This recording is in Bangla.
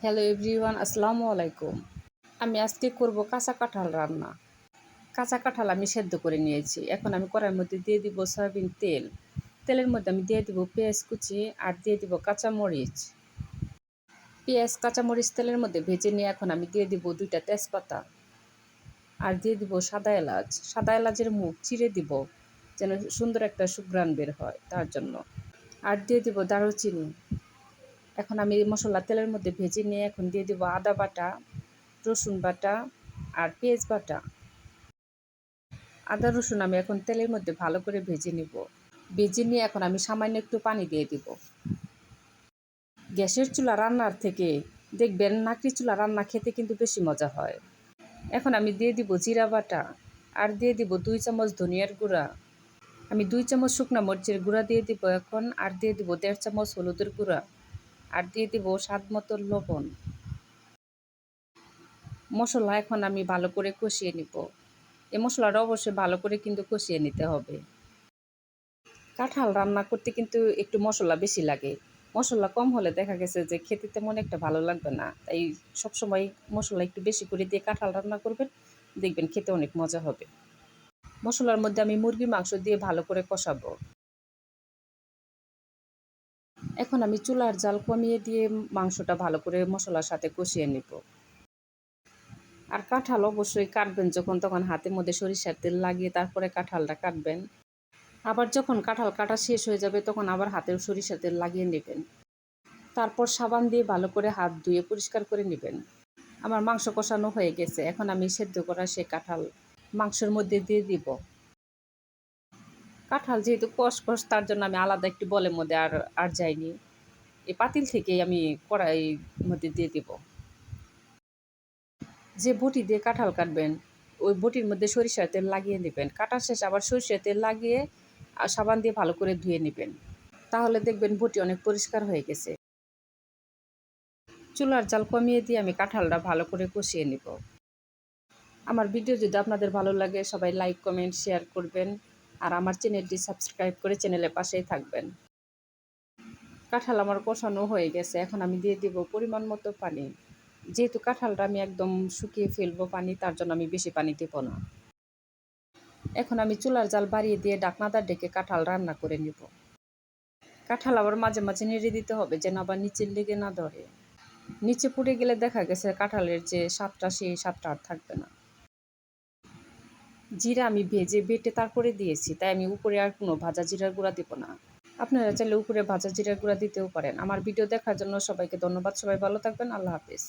হ্যালো এভরিওয়ান, আসসালামু আলাইকুম। আমি আজকে করব কাঁচা কাঁঠাল রান্না। কাঁচা কাঁঠাল আমি সেদ্ধ করে নিয়েছি। এখন আমি কড়াইয়ের মধ্যে দিয়ে দিব সয়াবিন তেল। তেলের মধ্যে আমি দিয়ে দিব পেঁয়াজ কুচি আর দিয়ে দিব কাঁচামরিচ। পেঁয়াজ কাঁচামরিচ তেলের মধ্যে ভেজে নিয়ে এখন আমি দিয়ে দিব 2টা তেজপাতা আর দিয়ে দিব সাদা এলাচ। সাদা এলাচের মুখ চিড়ে দিব যেন সুন্দর একটা সুঘ্রাণ বের হয় তার জন্য। আর দিয়ে দিব দারুচিনি। এখন আমি মশলা তেলের মধ্যে ভেজে নিয়ে এখন দিয়ে দিব আদা বাটা, রসুন বাটা আর পেঁয়াজ বাটা। আদা রসুন আমি এখন তেলের মধ্যে ভালো করে ভেজে নিব। ভেজে নিয়ে এখন আমি সামান্য একটু পানি দিয়ে দিব। গ্যাসের চুলা রান্নার থেকে দেখবেন নাকড়ি চুলা রান্না খেতে কিন্তু বেশি মজা হয়। এখন আমি দিয়ে দিব জিরা বাটা আর দিয়ে দিব 2 চামচ ধনিয়ার গুঁড়া। আমি 2 চামচ শুকনা মরিচের গুঁড়া দিয়ে দিব এখন, আর দিয়ে দিব 1.5 চামচ হলুদের গুঁড়া আর দিয়ে দিব স্বাদ মতো লবণ। মশলা এখন আমি ভালো করে কষিয়ে নিব। এই মশলাটা অবশ্যই ভালো করে কিন্তু কষিয়ে নিতে হবে। কাঁঠাল রান্না করতে কিন্তু একটু মশলা বেশি লাগে। মশলা কম হলে দেখা গেছে যে খেতে তেমন একটা ভালো লাগবে না। তাই সবসময় মশলা একটু বেশি করে দিয়ে কাঁঠাল রান্না করবেন, দেখবেন খেতে অনেক মজা হবে। মশলার মধ্যে আমি মুরগির মাংস দিয়ে ভালো করে কষাবো। এখন আমি চুলার জাল কমিয়ে দিয়ে মাংসটা ভালো করে মশলার সাথে কষিয়ে নিব। আর কাঁঠাল অবশ্যই কাটবেন যখন তখন হাতের মধ্যে সরিষার তেল লাগিয়ে তারপরে কাঁঠালটা কাটবেন। আবার যখন কাঁঠাল কাটা শেষ হয়ে যাবে তখন আবার হাতেও সরিষার তেল লাগিয়ে নেবেন। তারপর সাবান দিয়ে ভালো করে হাত ধুয়ে পরিষ্কার করে নেবেন। আমার মাংস কষানো হয়ে গেছে। এখন আমি সেদ্ধ করা সে কাঁঠাল মাংসের মধ্যে দিয়ে দিব। কাঁঠাল যেহেতু কষ তার জন্য আমি আলাদা একটি বলের মধ্যে আর যাইনি। এই পাতিল থেকেই আমি কড়াইয়ের মধ্যে দিয়ে দিব। যে বটি দিয়ে কাঁঠাল কাটবেন ওই বটির মধ্যে সরিষার তেল লাগিয়ে নেবেন। কাটার শেষে আবার সরিষার তেল লাগিয়ে আর সাবান দিয়ে ভালো করে ধুয়ে নেবেন। তাহলে দেখবেন বটি অনেক পরিষ্কার হয়ে গেছে। চুলার জাল কমিয়ে দিয়ে আমি কাঁঠালটা ভালো করে কষিয়ে নিব। আমার ভিডিও যদি আপনাদের ভালো লাগে সবাই লাইক কমেন্ট শেয়ার করবেন আর আমার চ্যানেলটি সাবস্ক্রাইব করে চ্যানেলের পাশেই থাকবেন। কাঁঠাল আমার কষানো হয়ে গেছে। এখন আমি দিয়ে দিব পরিমাণ মতো পানি। যেহেতু কাঁঠালটা আমি একদম শুকিয়ে ফেলবো পানি, তার জন্য আমি বেশি পানি দেব না। এখন আমি চুলার জাল বাড়িয়ে দিয়ে ঢাকনাটা ডেকে কাঁঠাল রান্না করে নিব। কাঁঠাল আবার মাঝে মাঝে নেড়ে দিতে হবে যেন আবার নিচের লেগে না ধরে। নিচে পুড়ে গেলে দেখা গেছে কাঁঠালের যে স্বাদটা সেই স্বাদটা আর থাকবে না। জিরা আমি ভেজে বেটে তারপরে দিয়েছি, তাই আমি উপরে আর কোনো ভাজা জিরার গুঁড়া দেব না। আপনারা চাইলে উপরে ভাজা জিরার গুঁড়া দিতেও পারেন। আমার ভিডিও দেখার জন্য সবাইকে ধন্যবাদ। সবাই ভালো থাকবেন। আল্লাহ হাফেজ।